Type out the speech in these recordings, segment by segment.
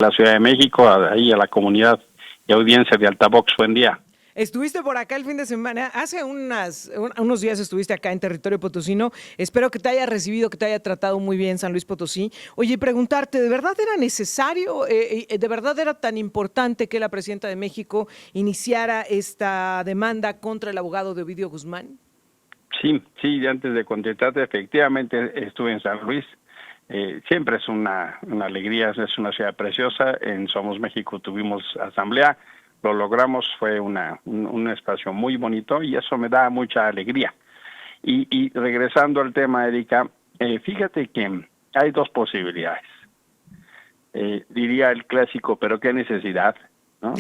la Ciudad de México, ahí a la comunidad y audiencia de Altavox. Buen día. Estuviste por acá el fin de semana, hace unos días estuviste acá en territorio potosino. Espero que te haya recibido, que te haya tratado muy bien San Luis Potosí. Oye, preguntarte, ¿de verdad era necesario, de verdad era tan importante que la presidenta de México iniciara esta demanda contra el abogado de Ovidio Guzmán? Sí, sí, antes de contestarte, efectivamente estuve en San Luis. Siempre es una alegría, es una ciudad preciosa. En Somos México tuvimos asamblea, lo logramos, fue un espacio muy bonito y eso me da mucha alegría. Y regresando al tema, Erika, fíjate que hay dos posibilidades. Diría el clásico, pero qué necesidad, ¿no?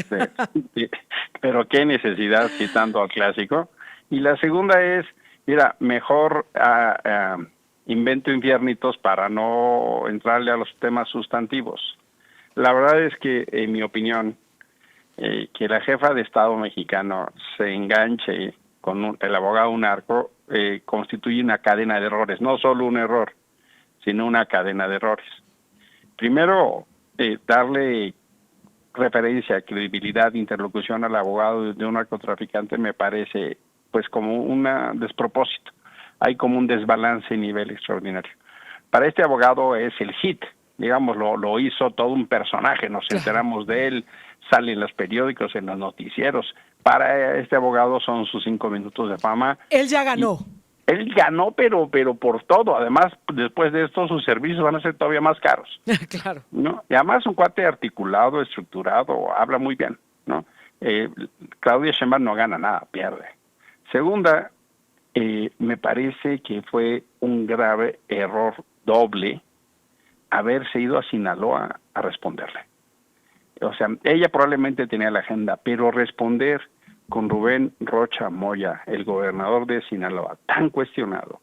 Pero qué necesidad, citando al clásico. Y la segunda es, mira, mejor invento infiernitos para no entrarle a los temas sustantivos. La verdad es que, en mi opinión, que la jefa de Estado mexicano se enganche con el abogado narco constituye una cadena de errores, no solo un error, sino una cadena de errores. Primero, darle referencia, credibilidad, interlocución al abogado de un narcotraficante me parece pues como un despropósito. Hay como un desbalance a nivel extraordinario. Para este abogado es el hit, digamos, lo hizo todo un personaje, nos enteramos de él, sale en los periódicos, en los noticieros. Para este abogado son sus 5 minutos de fama. Él ya ganó. Él ganó, pero por todo. Además, después de esto, sus servicios van a ser todavía más caros. Claro. ¿No? Y además un cuate articulado, estructurado, habla muy bien, ¿no? Claudia Sheinbaum no gana nada, pierde. Segunda, me parece que fue un grave error doble haberse ido a Sinaloa a responderle. O sea, ella probablemente tenía la agenda, pero responder con Rubén Rocha Moya, el gobernador de Sinaloa, tan cuestionado,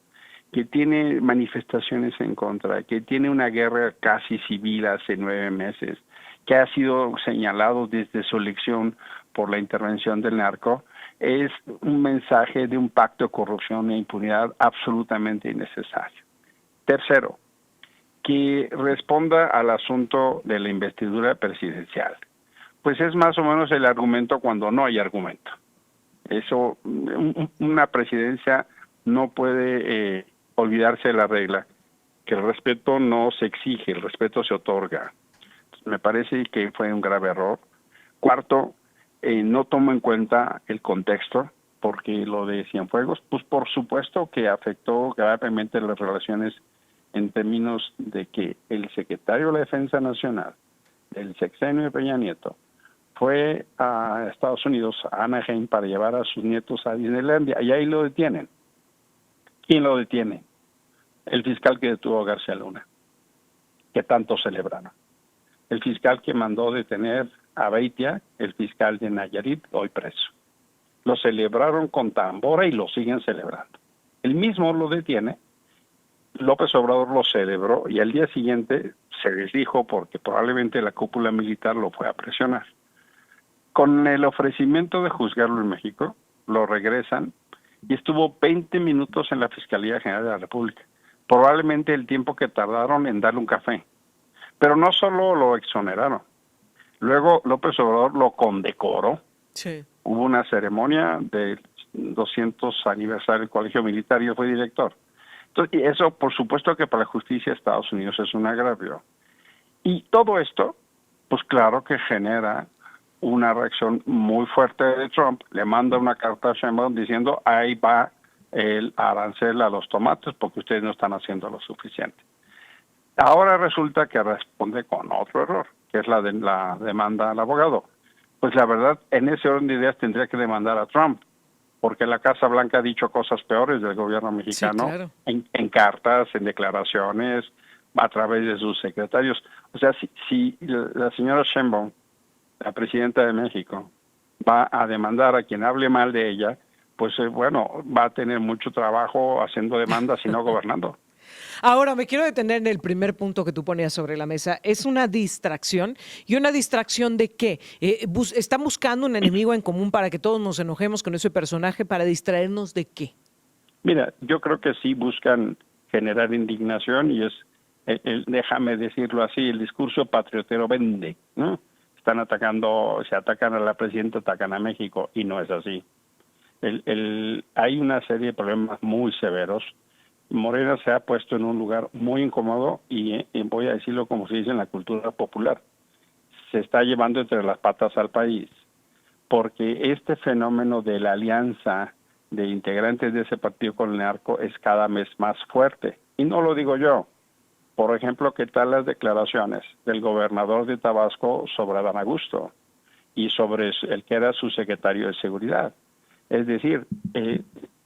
que tiene manifestaciones en contra, que tiene una guerra casi civil hace 9 meses, que ha sido señalado desde su elección por la intervención del narco, es un mensaje de un pacto de corrupción e impunidad absolutamente innecesario. Tercero, que responda al asunto de la investidura presidencial. Pues es más o menos el argumento cuando no hay argumento. Eso, una presidencia no puede olvidarse de la regla, que el respeto no se exige, el respeto se otorga. Me parece que fue un grave error. Cuarto, no tomo en cuenta el contexto, porque lo de Cienfuegos, pues por supuesto que afectó gravemente las relaciones en términos de que el secretario de la Defensa Nacional del sexenio de Peña Nieto fue a Estados Unidos, a Anaheim, para llevar a sus nietos a Disneylandia, y ahí lo detienen. ¿Quién lo detiene? El fiscal que detuvo a García Luna, que tanto celebraron. El fiscal que mandó detener a Beitia, el fiscal de Nayarit, hoy preso. Lo celebraron con tambora y lo siguen celebrando. Él mismo lo detiene, López Obrador lo celebró y al día siguiente se desdijo porque probablemente la cúpula militar lo fue a presionar. Con el ofrecimiento de juzgarlo en México, lo regresan y estuvo 20 minutos en la Fiscalía General de la República. Probablemente el tiempo que tardaron en darle un café. Pero no solo lo exoneraron, luego López Obrador lo condecoró. Sí. Hubo una ceremonia del 200 aniversario del Colegio Militar y él fue director. Entonces, y eso, por supuesto que para la justicia de Estados Unidos es un agravio. Y todo esto, pues claro que genera una reacción muy fuerte de Trump. Le manda una carta a Sheinbaum diciendo, ahí va el arancel a los tomates porque ustedes no están haciendo lo suficiente. Ahora resulta que responde con otro error, que es la de la demanda al abogado. Pues la verdad, en ese orden de ideas tendría que demandar a Trump, porque la Casa Blanca ha dicho cosas peores del gobierno mexicano, Sí, claro. en cartas, en declaraciones, a través de sus secretarios. O sea, si la señora Sheinbaum, la presidenta de México, va a demandar a quien hable mal de ella, pues bueno, va a tener mucho trabajo haciendo demandas y no gobernando. Ahora, me quiero detener en el primer punto que tú ponías sobre la mesa. ¿Es una distracción? ¿Y una distracción de qué? ¿Están buscando un enemigo en común para que todos nos enojemos con ese personaje, para distraernos de qué? Mira, yo creo que sí buscan generar indignación y es déjame decirlo así, el discurso patriotero vende, ¿no? Están atacando, se atacan a la presidenta, atacan a México, y no es así. Hay una serie de problemas muy severos. Morena se ha puesto en un lugar muy incómodo y voy a decirlo como se dice en la cultura popular. Se está llevando entre las patas al país, porque este fenómeno de la alianza de integrantes de ese partido con el narco es cada vez más fuerte. Y no lo digo yo. Por ejemplo, ¿qué tal las declaraciones del gobernador de Tabasco sobre Adán Augusto y sobre el que era su secretario de Seguridad? Es decir,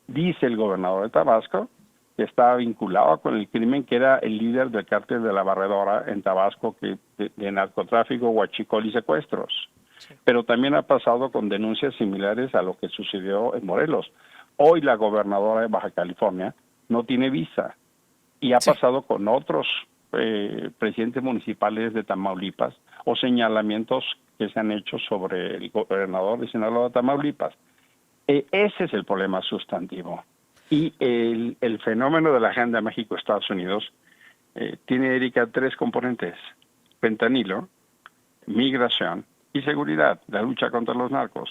dice el gobernador de Tabasco que estaba vinculado con el crimen, que era el líder del cártel de la Barredora en Tabasco, de narcotráfico, huachicol y secuestros. Sí. Pero también ha pasado con denuncias similares a lo que sucedió en Morelos. Hoy la gobernadora de Baja California no tiene visa y ha pasado con otros presidentes municipales de Tamaulipas o señalamientos que se han hecho sobre el gobernador de Sinaloa de Tamaulipas. Ese es el problema sustantivo. Y el fenómeno de la agenda México-Estados Unidos tiene, Erika, 3 componentes: fentanilo, migración y seguridad, la lucha contra los narcos.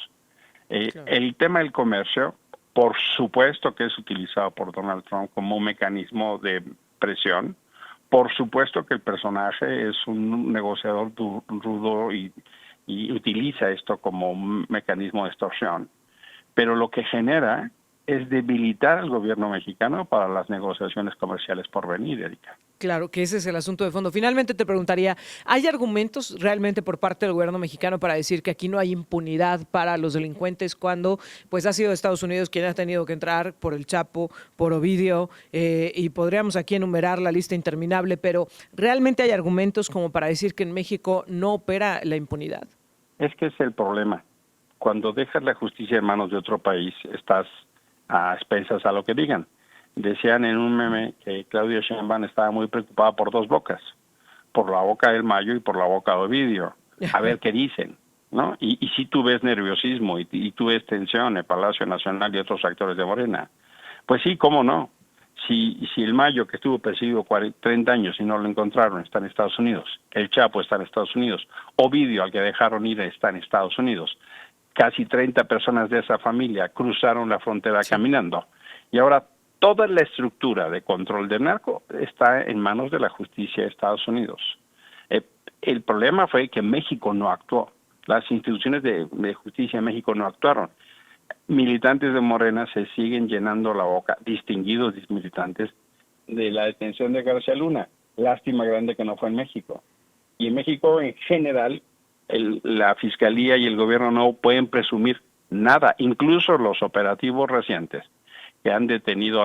Claro. El tema del comercio, por supuesto que es utilizado por Donald Trump como un mecanismo de presión. Por supuesto que el personaje es un negociador rudo y utiliza esto como un mecanismo de extorsión. Pero lo que genera es debilitar al gobierno mexicano para las negociaciones comerciales por venir, Erika. Claro, que ese es el asunto de fondo. Finalmente te preguntaría, ¿hay argumentos realmente por parte del gobierno mexicano para decir que aquí no hay impunidad para los delincuentes cuando pues ha sido Estados Unidos quien ha tenido que entrar por el Chapo, por Ovidio, y podríamos aquí enumerar la lista interminable, pero ¿realmente hay argumentos como para decir que en México no opera la impunidad? Es que es el problema. Cuando dejas la justicia en manos de otro país, estás a expensas a lo que digan. Decían en un meme que Claudia Sheinbaum estaba muy preocupada por 2 bocas, por la boca del Mayo y por la boca de Ovidio, a ver qué dicen, ¿no? Y si tú ves nerviosismo y tú ves tensión en el Palacio Nacional y otros actores de Morena, pues sí, cómo no. Si el Mayo, que estuvo perseguido 30 años y no lo encontraron, está en Estados Unidos, el Chapo está en Estados Unidos, Ovidio, al que dejaron ir, está en Estados Unidos, casi 30 personas de esa familia cruzaron la frontera caminando. Y ahora toda la estructura de control del narco está en manos de la justicia de Estados Unidos. El problema fue que México no actuó. Las instituciones de justicia de México no actuaron. Militantes de Morena se siguen llenando la boca, distinguidos militantes, de la detención de García Luna. Lástima grande que no fue en México. Y en México, en general, la Fiscalía y el gobierno no pueden presumir nada, incluso los operativos recientes que han detenido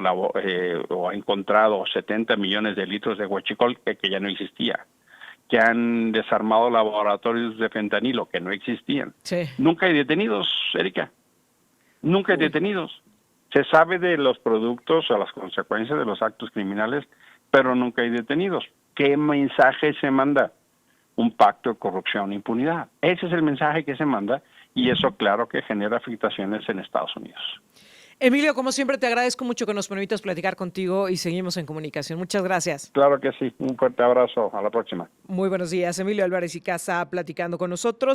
o encontrado 70 millones de litros de huachicol que ya no existía, que han desarmado laboratorios de fentanilo que no existían. Sí. Nunca hay detenidos, Erika, nunca hay detenidos. Se sabe de los productos o las consecuencias de los actos criminales, pero nunca hay detenidos. ¿Qué mensaje se manda? Un pacto de corrupción e impunidad. Ese es el mensaje que se manda y eso claro que genera afectaciones en Estados Unidos. Emilio, como siempre te agradezco mucho que nos permitas platicar contigo y seguimos en comunicación. Muchas gracias. Claro que sí, un fuerte abrazo, a la próxima. Muy buenos días, Emilio Álvarez y Casa platicando con nosotros.